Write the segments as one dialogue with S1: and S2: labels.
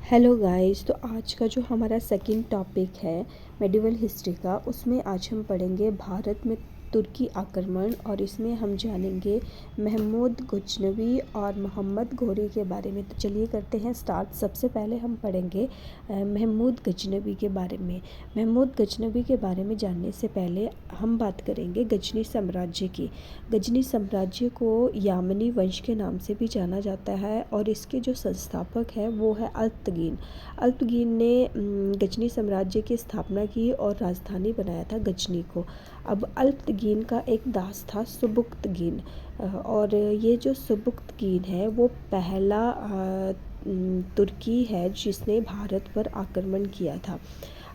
S1: Hello guys. तो आज का जो हमारा सेकंड टॉपिक है मेडिवल हिस्ट्री का, उसमें आज हम पढ़ेंगे भारत में तुर्की आक्रमण, और इसमें हम जानेंगे महमूद गजनवी और मोहम्मद घोरी के बारे में। तो चलिए करते हैं स्टार्ट। सबसे पहले हम पढ़ेंगे महमूद गजनवी के बारे में। महमूद गजनवी के बारे में जानने से पहले हम बात करेंगे गजनी साम्राज्य की। गजनी साम्राज्य को यामनी वंश के नाम से भी जाना जाता है, और इसके जो संस्थापक हैं वो है अल्पतगीन। अल्पतगीन ने गजनी साम्राज्य की स्थापना की और राजधानी बनाया था गजनी को। अब अल्पतगीन का एक दास था सुबुक्तगीन, और ये जो सुबुक्तगीन है वो पहला तुर्की है जिसने भारत पर आक्रमण किया था।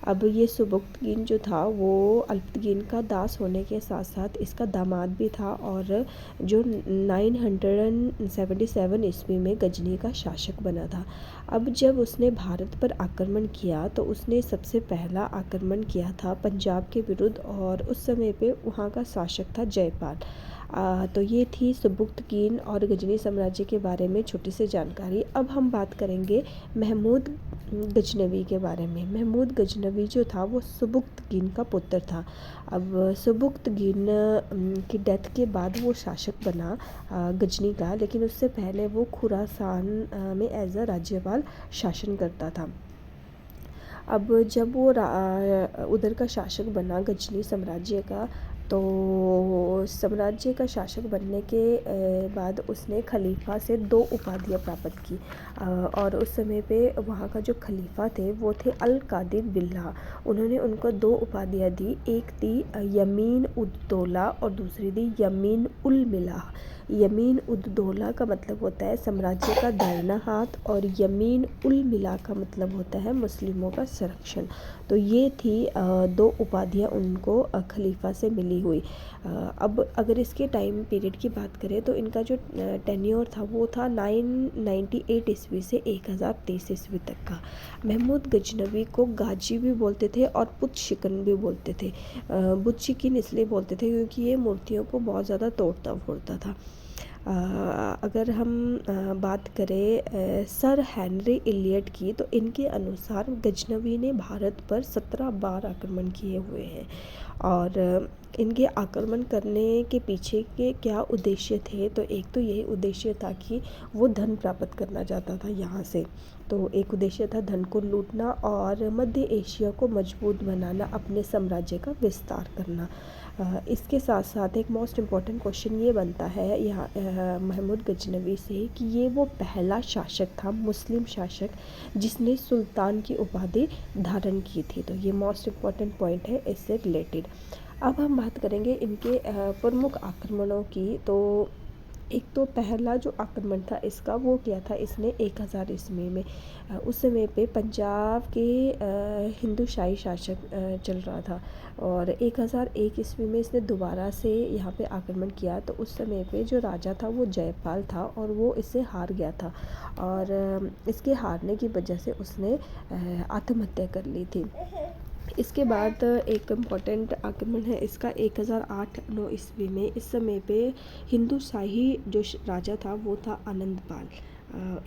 S1: अब ये सुबुक्तगीन जो था वो अल्पतगीन का दास होने के साथ साथ इसका दामाद भी था, और जो 977 ईस्वी में गजनी का शासक बना था। अब जब उसने भारत पर आक्रमण किया तो उसने सबसे पहला आक्रमण किया था पंजाब के विरुद्ध, और उस समय पे वहाँ का शासक था जयपाल। तो ये थी सुबुक्तगीन और गजनी साम्राज्य के बारे में छोटी सी जानकारी। अब हम बात करेंगे महमूद गजनवी के बारे में। महमूद गजनवी जो था वो सुबुक्तगीन का पुत्र था। अब सुबुक्तगीन की डेथ के बाद वो शासक बना गजनी का, लेकिन उससे पहले वो खुरासान में एज अ राज्यपाल शासन करता था। अब जब वो उधर का शासक बना गजनी साम्राज्य का, तो साम्राज्य का शासक बनने के बाद उसने खलीफा से 2 उपाधियाँ प्राप्त की, और उस समय पे वहाँ का जो खलीफा थे वो थे अल कादिर बिल्ला। उन्होंने उनको 2 उपाधियाँ दी, एक दी यमीन उद दौला और दूसरी दी यमीन उल मिला। यमीन उद दौला का मतलब होता है साम्राज्य का दाहिना हाथ, और यमीन उल मिला का मतलब होता है मुस्लिमों का संरक्षण। तो ये थी 2 उपाधियाँ उनको खलीफा से मिली हुई। अब अगर इसके टाइम पीरियड की बात करें तो इनका जो टेन्योर था वो था 998 ईस्वी से 1023 ईस्वी तक का। महमूद गजनवी को गाजी भी बोलते थे और बुत शिकन भी बोलते थे। बुत शिकन इसलिए बोलते थे क्योंकि ये मूर्तियों को बहुत ज़्यादा तोड़ता फोड़ता था। अगर हम बात करें सर हेनरी इलियट की, तो इनके अनुसार गजनवी ने भारत पर 17 बार आक्रमण किए हुए हैं, और इनके आक्रमण करने के पीछे के क्या उद्देश्य थे। तो एक तो यही उद्देश्य था कि वो धन प्राप्त करना चाहता था यहाँ से। तो एक उद्देश्य था धन को लूटना और मध्य एशिया को मजबूत बनाना, अपने साम्राज्य का विस्तार करना। इसके साथ साथ एक मोस्ट इम्पॉर्टेंट क्वेश्चन ये बनता है यहाँ महमूद गजनवी से कि ये वो पहला शासक था, मुस्लिम शासक, जिसने सुल्तान की उपाधि धारण की थी। तो ये मोस्ट इम्पॉर्टेंट पॉइंट है इससे रिलेटेड। अब हम बात करेंगे इनके प्रमुख आक्रमणों की। तो एक तो पहला जो आक्रमण था इसका वो किया था इसने 1000 ईस्वी में। उस समय पे पंजाब के हिंदू शाही शासक चल रहा था, और 1001 ईस्वी में इसने दोबारा से यहाँ पे आक्रमण किया। तो उस समय पे जो राजा था वो जयपाल था, और वो इससे हार गया था, और इसके हारने की वजह से उसने आत्महत्या कर ली थी। इसके बाद एक इम्पॉर्टेंट आक्रमण है इसका 1008-9 ईस्वी में। इस समय पे हिंदू शाही जो राजा था वो था आनंदपाल।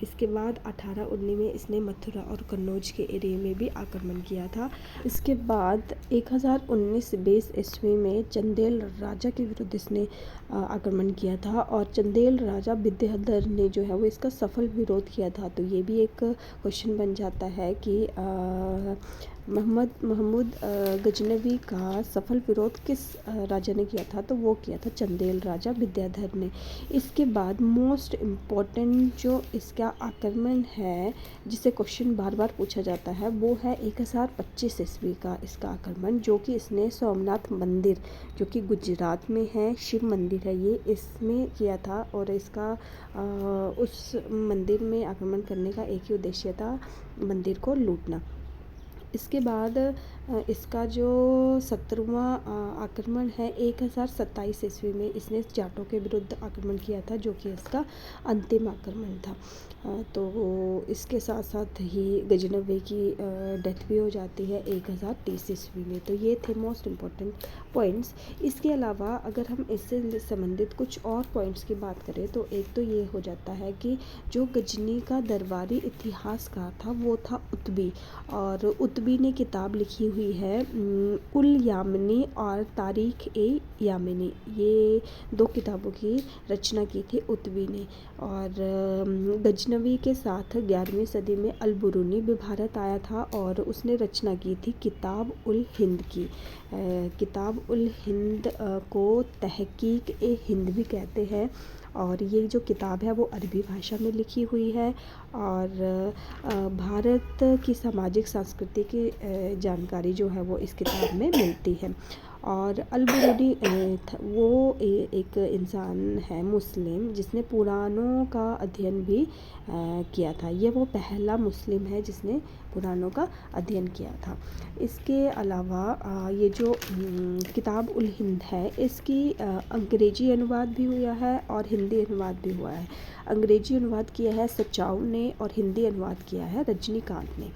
S1: इसके बाद 1819 में इसने मथुरा और कन्नौज के एरिया में भी आक्रमण किया था। इसके बाद 1019-20 ईस्वी में चंदेल राजा के विरुद्ध इसने आक्रमण किया था, और चंदेल राजा विद्याधर ने जो है वो इसका सफल विरोध किया था। तो ये भी एक क्वेश्चन बन जाता है कि महमूद गजनवी का सफल विरोध किस राजा ने किया था। तो वो किया था चंदेल राजा विद्याधर ने। इसके बाद मोस्ट इम्पॉर्टेंट जो इसका आक्रमण है, जिसे क्वेश्चन बार बार पूछा जाता है, वो है 1025 ईस्वी का इसका आक्रमण, जो कि इसने सोमनाथ मंदिर, जो कि गुजरात में है, शिव मंदिर है ये, इसमें किया था। और इसका उस मंदिर में आक्रमण करने का एक ही उद्देश्य था, मंदिर को लूटना। इसके बाद इसका जो 17वां आक्रमण है 1027 ईस्वी में इसने जाटों के विरुद्ध आक्रमण किया था, जो कि इसका अंतिम आक्रमण था। तो इसके साथ साथ ही गजनवी की डेथ भी हो जाती है 1030 ईस्वी में। तो ये थे मोस्ट इम्पॉर्टेंट पॉइंट्स। इसके अलावा अगर हम इससे संबंधित कुछ और पॉइंट्स की बात करें तो एक तो ये हो जाता है कि जो गजनी का दरबारी इतिहासकार था वो था उतबी, और उतबी ने किताब लिखी हुई है उल यामिनी और तारीख ए यामिनी। ये 2 किताबों की रचना की थी उतबी ने। और गजनवी के साथ 11वीं सदी में अल-बुरूनी भी भारत आया था और उसने रचना की थी किताब उल हिंद की। किताब उल हिंद को तहकीक ए हिंद भी कहते हैं। और ये जो किताब है वो अरबी भाषा में लिखी हुई है और भारत की सामाजिक संस्कृति की जानकारी जो है वो इस किताब में मिलती है। और अल-बुरूनी वो एक इंसान है मुस्लिम जिसने पुराणों का अध्ययन भी किया था। ये वो पहला मुस्लिम है जिसने पुराणों का अध्ययन किया था। इसके अलावा ये जो किताब उल हिंद है इसकी अंग्रेजी अनुवाद भी हुआ है और हिंदी अनुवाद भी हुआ है। अंग्रेजी अनुवाद किया है सचाऊ ने और हिंदी अनुवाद किया है रजनीकांत ने।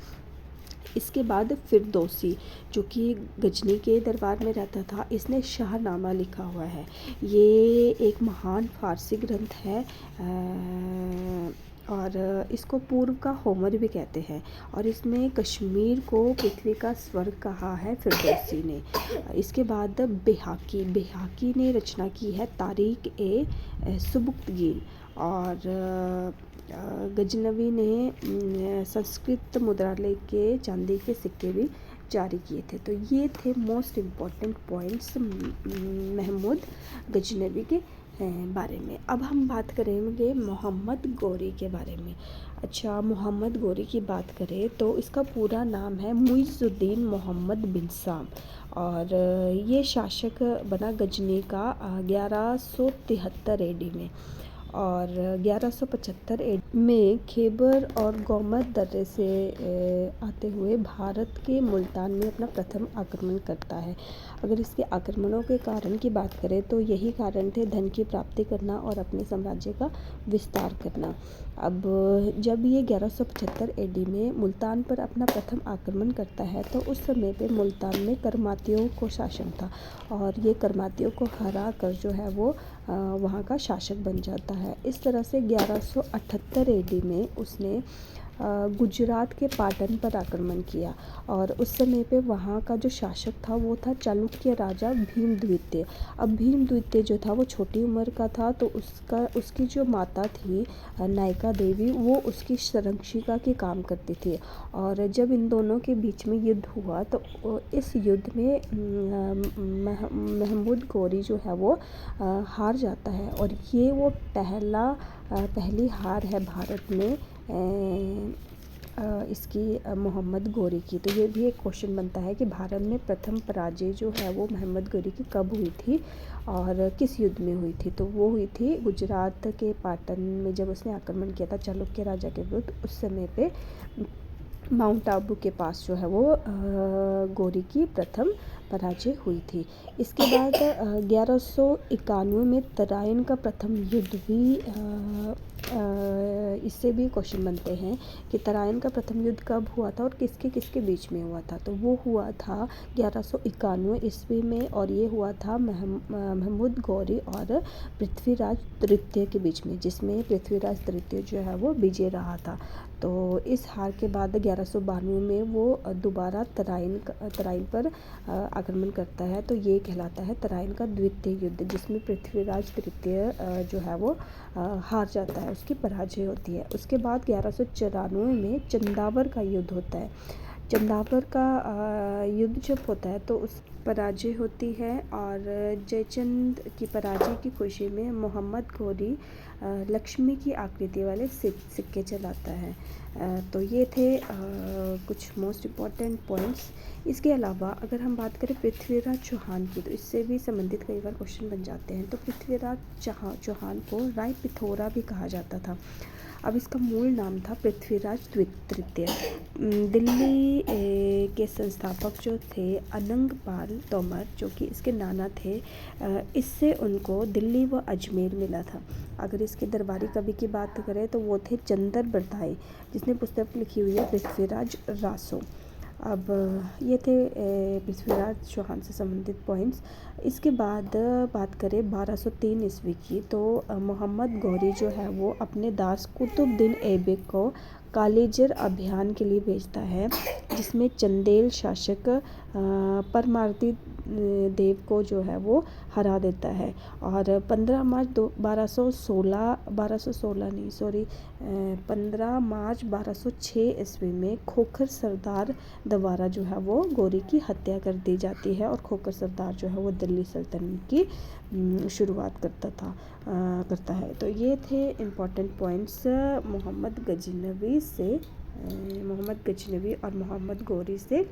S1: इसके बाद फिरदौसी जो कि गजनी के दरबार में रहता था, इसने शाहनामा लिखा हुआ है। ये एक महान फारसी ग्रंथ है और इसको पूर्व का होमर भी कहते हैं। और इसमें कश्मीर को पृथ्वी का स्वर्ग कहा है फिरदौसी ने। इसके बाद बेहाकी ने रचना की है तारीख ए सुबुक्तगीन। और गजनवी ने संस्कृत मुद्रालय के चांदी के सिक्के भी जारी किए थे। तो ये थे most important points Mahmud Ghaznavi के बारे में। अब हम बात करेंगे मोहम्मद गौरी के बारे में। अच्छा, मोहम्मद गौरी की बात करें तो इसका पूरा नाम है मुइज़ुद्दीन मोहम्मद बिन साम। और ये शासक बना गजनी का 1173 AD में। और 1175 AD में खैबर और गोमत दर्रे से आते हुए भारत के मुल्तान में अपना प्रथम आक्रमण करता है। अगर इसके आक्रमणों के कारण की बात करें तो यही कारण थे धन की प्राप्ति करना और अपने साम्राज्य का विस्तार करना। अब जब ये 1175 AD में मुल्तान पर अपना प्रथम आक्रमण करता है तो उस समय पे मुल्तान में करमातियों को शासन था और ये करमातियों को हरा कर जो है वो वहाँ का शासक बन जाता है। इस तरह से 1178 AD में उसने गुजरात के पाटन पर आक्रमण किया और उस समय पे वहाँ का जो शासक था वो था चालुक्य राजा भीमद्वितीय। अब भीमद्वितीय जो था वो छोटी उम्र का था, तो उसकी जो माता थी नायका देवी वो उसकी संरक्षिका के काम करती थी। और जब इन दोनों के बीच में युद्ध हुआ तो इस युद्ध में महमूद गौरी जो है वो हार जाता है और ये वो पहली हार है भारत में इसकी मोहम्मद गौरी की। तो ये भी एक क्वेश्चन बनता है कि भारत में प्रथम पराजय जो है वो मोहम्मद गौरी की कब हुई थी और किस युद्ध में हुई थी। तो वो हुई थी गुजरात के पाटन में जब उसने आक्रमण किया था चालुक्य राजा के विरुद्ध। उस समय पे माउंट आबू के पास जो है वो गौरी की प्रथम पराजय हुई थी। इसके बाद 1191 में तराइन का प्रथम युद्ध भी इससे भी क्वेश्चन बनते हैं कि तराइन का प्रथम युद्ध कब हुआ था और किसके किसके बीच में हुआ था। तो वो हुआ था 1191 ईस्वी में और ये हुआ था महमूद गौरी और पृथ्वीराज तृतीय के बीच में, जिसमें पृथ्वीराज तृतीय जो है वो विजय रहा था। तो इस हार के बाद 1192 में वो दोबारा तराइन पर आक्रमण करता है। तो ये कहलाता है तराइन का द्वितीय युद्ध, जिसमें पृथ्वीराज तृतीय जो है वो हार जाता है, उसकी पराजय होती है। उसके बाद 1194 में चंदावर का युद्ध होता है। चंदावर का युद्ध जब होता है तो उस पराजय होती है और जयचंद की पराजय की खुशी में मोहम्मद गौरी लक्ष्मी की आकृति वाले सिक्के चलाता है। तो ये थे कुछ मोस्ट इम्पॉर्टेंट पॉइंट्स। इसके अलावा अगर हम बात करें पृथ्वीराज चौहान की, तो इससे भी संबंधित कई बार क्वेश्चन बन जाते हैं। तो पृथ्वीराज चौहान को राय पिथौरा भी कहा जाता था। अब इसका मूल नाम था पृथ्वीराज तृतीय। दिल्ली के संस्थापक जो थे अनंगपाल तोमर, जो कि इसके नाना थे, इससे उनको दिल्ली व अजमेर मिला था। अगर इसके दरबारी कवि की बात करें तो वो थे चंदर बरदाई, जिसने पुस्तक लिखी हुई है पृथ्वीराज रासो। अब ये थे पृथ्वीराज चौहान से संबंधित पॉइंट्स। इसके बाद बात करें 1203 ईस्वी की, तो मोहम्मद गौरी जो है वो अपने दास कुतुबुद्दीन ऐबक को कालिजर अभियान के लिए भेजता है, जिसमें चंदेल शासक परमार्दी देव को जो है वो हरा देता है। और 15 मार्च 1206 ईस्वी में खोखर सरदार द्वारा जो है वो गौरी की हत्या कर दी जाती है, और खोखर सरदार जो है वो दिल्ली सल्तनत की शुरुआत करता है। तो ये थे इम्पॉर्टेंट पॉइंट्स मोहम्मद गजनवी और मोहम्मद गौरी से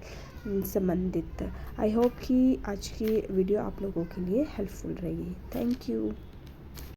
S1: संबंधित। आई होप कि आज की वीडियो आप लोगों के लिए हेल्पफुल रही। Thank you.